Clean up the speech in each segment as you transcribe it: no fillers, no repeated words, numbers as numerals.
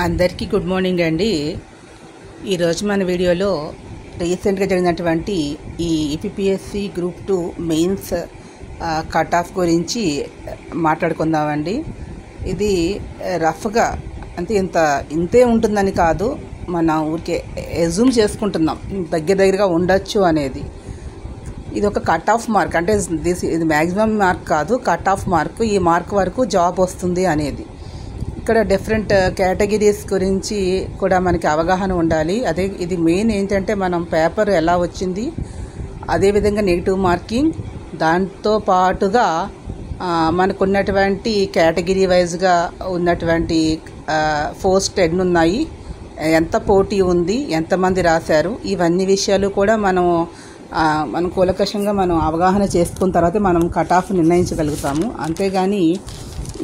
అందరికీ good morning అండి. ఈరోజు మన వీడియోలో రీసెంట్గా జరిగినటువంటి ఈ ఈపీపీఎస్సీ గ్రూప్ 2 మెయిన్స్ కట్ ఆఫ్ గురించి మాట్లాడుకుందామండి. ఇది రఫ్గా అంటే ఇంతే ఉంటుందని కాదు, మన ఊరికే ఎజ్యూమ్ చేసుకుంటున్నాం దగ్గరగా ఉండొచ్చు అనేది. ఇది ఒక కట్ ఆఫ్ మార్క్, అంటే ఇది మ్యాక్సిమం మార్క్ కాదు, కట్ ఆఫ్ మార్క్. ఈ మార్క్ వరకు జాబ్ వస్తుంది అనేది. ఇక్కడ డిఫరెంట్ కేటగిరీస్ గురించి కూడా మనకి అవగాహన ఉండాలి. ఇది మెయిన్ ఏంటంటే మనం పేపర్ ఎలా వచ్చింది, అదేవిధంగా నెగిటివ్ మార్కింగ్, దాంతో పాటుగా మనకున్నటువంటి కేటగిరీ వైజ్గా ఉన్నటువంటి పోస్ట్ ఎన్ని ఉన్నాయి, ఎంత పోటీ ఉంది, ఎంతమంది రాశారు, ఇవన్నీ విషయాలు కూడా మనం కూలంకషంగా మనం అవగాహన చేసుకున్న తర్వాత మనం కట్ ఆఫ్ నిర్ణయించగలుగుతాము. అంతేగాని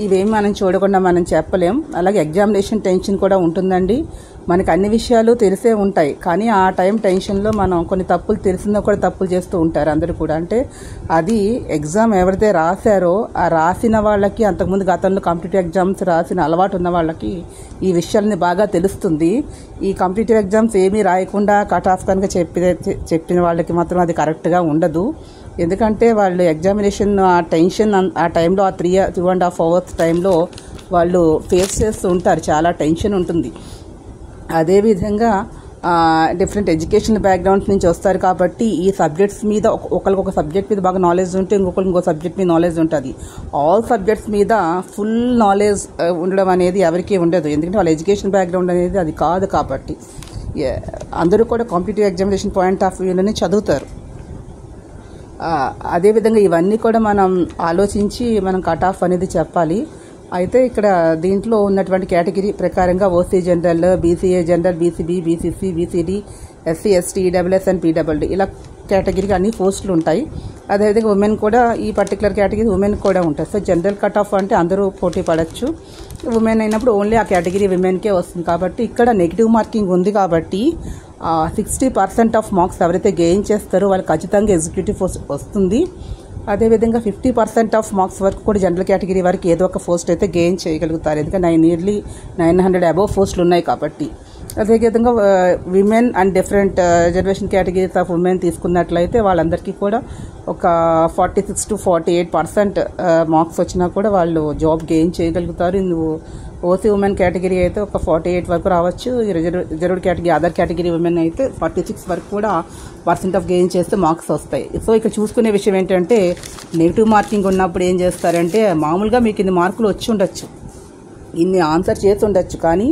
ఇవేమి మనం చూడకుండా మనం చెప్పలేం. అలాగే ఎగ్జామినేషన్ టెన్షన్ కూడా ఉంటుందండి. మనకి అన్ని విషయాలు తెలిసే ఉంటాయి, కానీ ఆ టైం టెన్షన్లో మనం కొన్ని తప్పులు తెలిసిందో కూడా తప్పులు చేస్తూ ఉంటారు అందరూ కూడా. అంటే అది ఎగ్జామ్ ఎవరైతే రాశారో ఆ రాసిన వాళ్ళకి, అంతకుముందు గతంలో కాంపిటేటివ్ ఎగ్జామ్స్ రాసిన అలవాటు ఉన్న వాళ్ళకి ఈ విషయాలని బాగా తెలుస్తుంది. ఈ కాంపిటేటివ్ ఎగ్జామ్స్ ఏమీ రాయకుండా కట్ ఆఫ్ కనుక చెప్పిన వాళ్ళకి మాత్రం అది కరెక్ట్గా ఉండదు. ఎందుకంటే వాళ్ళు ఎగ్జామినేషన్ ఆ టెన్షన్ ఆ టైంలో, ఆ 3.5 అవర్స్ టైంలో వాళ్ళు ఫేస్ చేస్తూ ఉంటారు, చాలా టెన్షన్ ఉంటుంది. అదేవిధంగా డిఫరెంట్ ఎడ్యుకేషన్ బ్యాక్గ్రౌండ్స్ నుంచి వస్తారు కాబట్టి ఈ సబ్జెక్ట్స్ మీద ఒకరికి ఒక సబ్జెక్ట్ మీద బాగా నాలెడ్జ్ ఉంటే ఇంకొకరికి ఇంకో సబ్జెక్ట్ మీద నాలెడ్జ్ ఉంటుంది. ఆల్ సబ్జెక్ట్స్ మీద ఫుల్ నాలెడ్జ్ ఉండడం అనేది ఎవరికీ ఉండదు, ఎందుకంటే వాళ్ళ ఎడ్యుకేషన్ బ్యాక్గ్రౌండ్ అనేది అది కాదు. కాబట్టి అందరూ కూడా కాంపిటేటివ్ ఎగ్జామినేషన్ పాయింట్ ఆఫ్ వ్యూలోనే చదువుతారు. అదేవిధంగా ఇవన్నీ కూడా మనం ఆలోచించి మనం కట్ ఆఫ్ అనేది చెప్పాలి. అయితే ఇక్కడ దీంట్లో ఉన్నటువంటి కేటగిరీ ప్రకారంగా OC general, BCA general, BCB, BCC, BCD, SC, ST, EWS and PWD ఇలా కేటగిరీకి అన్ని పోస్టులు ఉంటాయి. అదేవిధంగా ఉమెన్ కూడా ఈ పర్టికులర్ కేటగిరీ ఉమెన్ కూడా ఉంటాయి. సో జనరల్ కట్ ఆఫ్ అంటే అందరూ పోటీ పడవచ్చు. ఉమెన్ అయినప్పుడు ఓన్లీ ఆ కేటగిరీ విమెన్కే వస్తుంది. కాబట్టి ఇక్కడ నెగిటివ్ మార్కింగ్ ఉంది కాబట్టి 60% ఆఫ్ మార్క్స్ ఎవరైతే గెయిన్ చేస్తారో వాళ్ళకి ఖచ్చితంగా ఎగ్జిక్యూటివ్ పోస్ట్ వస్తుంది. అదేవిధంగా 50% ఆఫ్ మార్క్స్ వరకు కూడా జనరల్ కేటగిరీ వరకు ఏదో ఒక పోస్ట్ అయితే గెయిన్ చేయగలుగుతారు, ఎందుకంటే నియర్లీ 900 అబోవ్ పోస్టులు ఉన్నాయి కాబట్టి. అదేవిధంగా women and different generation categories of women తీసుకున్నట్లయితే వాళ్ళందరికీ కూడా ఒక 46 to 48% మార్క్స్ వచ్చినా కూడా వాళ్ళు జాబ్ గెయిన్ చేయగలుగుతారు. నువ్వు ఓసీ ఉమెన్ కేటగిరీ అయితే ఒక 48 వరకు రావచ్చు. Reserved category, other category women అయితే 46 వరకు కూడా % ఆఫ్ గెయిన్ చేస్తే మార్క్స్ వస్తాయి. సో ఇక్కడ చూసుకునే విషయం ఏంటంటే నెగిటివ్ మార్కింగ్ ఉన్నప్పుడు ఏం చేస్తారంటే మామూలుగా మీకు ఇన్ని మార్కులు వచ్చి ఉండొచ్చు, ఇన్ని ఆన్సర్ చేసి ఉండొచ్చు, కానీ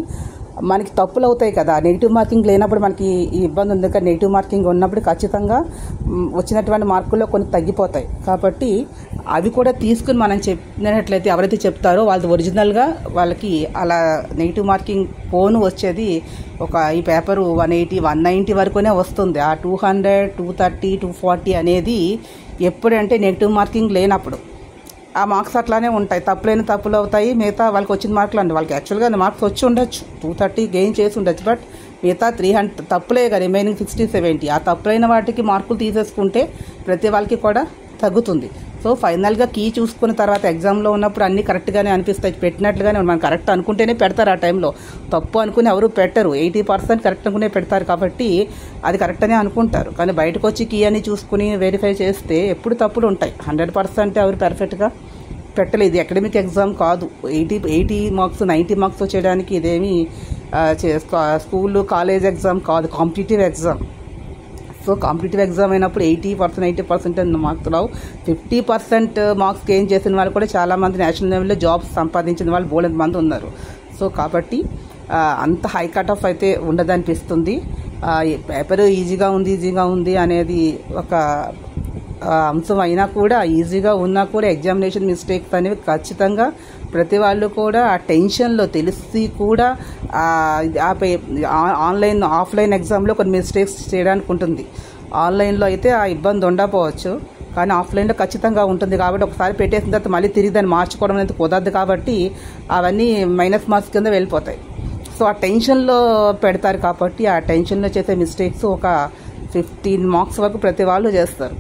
మనకి తప్పులు అవుతాయి కదా. నెగిటివ్ మార్కింగ్ లేనప్పుడు మనకి ఈ ఇబ్బంది ఉంది కదా. నెగిటివ్ మార్కింగ్ ఉన్నప్పుడు ఖచ్చితంగా వచ్చినటువంటి మార్కుల్లో కొన్ని తగ్గిపోతాయి. కాబట్టి అవి కూడా తీసుకుని మనం చెప్పినట్లయితే ఎవరైతే చెప్తారో వాళ్ళది ఒరిజినల్గా వాళ్ళకి అలా నెగిటివ్ మార్కింగ్ పోను వచ్చేది ఒక ఈ పేపరు 180, 190 వరకునే వస్తుంది. ఆ 200, 230, 240 అనేది ఎప్పుడంటే నెగిటివ్ మార్కింగ్ లేనప్పుడు ఆ మార్క్స్ అట్లానే ఉంటాయి. తప్పులైన తప్పులు అవుతాయి, మిగతా వాళ్ళకి వచ్చిన మార్కులు అండి. వాళ్ళకి యాక్చువల్గా మార్క్స్ వచ్చి ఉండొచ్చు, 230 గెయిన్ చేసి ఉండొచ్చు, బట్ మిగతా 300 తప్పులేగా రిమైనింగ్ 60, 70 ఆ తప్పులైన వాటికి మార్కులు తీసేసుకుంటే ప్రతి వాళ్ళకి కూడా తగ్గుతుంది. సో ఫైనల్గా కీ చూసుకున్న తర్వాత ఎగ్జామ్లో ఉన్నప్పుడు అన్నీ కరెక్ట్గానే అనిపిస్తాయి, పెట్టినట్లుగానే మనం కరెక్ట్ అనుకుంటేనే పెడతారు. ఆ టైంలో తప్పు అనుకుని ఎవరు పెట్టరు, 80% కరెక్ట్ అనుకునే పెడతారు. కాబట్టి అది కరెక్ట్ అనే అనుకుంటారు, కానీ బయటకు వచ్చి కీ అని చూసుకుని వెరిఫై చేస్తే ఎప్పుడు తప్పులు ఉంటాయి. 100% ఎవరు పర్ఫెక్ట్గా పెట్టలేదు. ఇది అకాడమిక్ ఎగ్జామ్ కాదు, 80 మార్క్స్ 90 మార్క్స్ వచ్చేయడానికి ఇదేమి స్కూల్ కాలేజ్ ఎగ్జామ్ కాదు, competitive exam. So competitive exam అయినప్పుడు 80%, 90% మార్క్స్ రావు. 50% మార్క్స్ గెయిన్ చేసిన వాళ్ళు కూడా చాలామంది నేషనల్ లెవెల్లో జాబ్స్ సంపాదించిన వాళ్ళు బోలెంత మంది ఉన్నారు. సో కాబట్టి అంత హై కట్ ఆఫ్ అయితే ఉండదనిపిస్తుంది. పేపర్ ఈజీగా ఉంది అనేది ఒక అంశం అయినా కూడా, ఈజీగా ఉన్నా కూడా ఎగ్జామినేషన్ మిస్టేక్స్ అనేవి ఖచ్చితంగా ప్రతి వాళ్ళు కూడా ఆ టెన్షన్లో తెలిసి కూడా ఆన్లైన్ ఆఫ్లైన్ ఎగ్జామ్లో కొన్ని మిస్టేక్స్ చేయడానికి ఉంటుంది. ఆన్లైన్లో అయితే ఆ ఇబ్బంది ఉండకపోవచ్చు, కానీ ఆఫ్లైన్లో ఖచ్చితంగా ఉంటుంది. కాబట్టి ఒకసారి పెట్టేసిన తర్వాత మళ్ళీ తిరిగి దాన్ని మార్చుకోవడం అనేది కుదరదు. కాబట్టి అవన్నీ మైనస్ మార్క్స్ కింద వెళ్ళిపోతాయి. సో ఆ టెన్షన్లో పెడతారు కాబట్టి ఆ టెన్షన్లో చేసే మిస్టేక్స్ ఒక 15 మార్క్స్ వరకు ప్రతి వాళ్ళు చేస్తారు.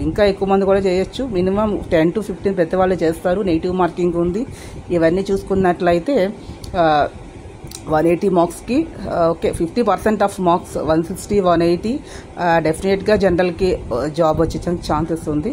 ఇంకా ఎక్కువ మంది కూడా చేయొచ్చు, మినిమం 10 to 15 ప్రతి వాళ్ళు చేస్తారు. నెగిటివ్ మార్కింగ్ ఉంది. ఇవన్నీ చూసుకున్నట్లయితే 180 మార్క్స్కి ఓకే 50% ఆఫ్ మార్క్స్ 160 180 డెఫినెట్గా జనరల్కి జాబ్ వచ్చే ఛాన్సెస్ ఉంది.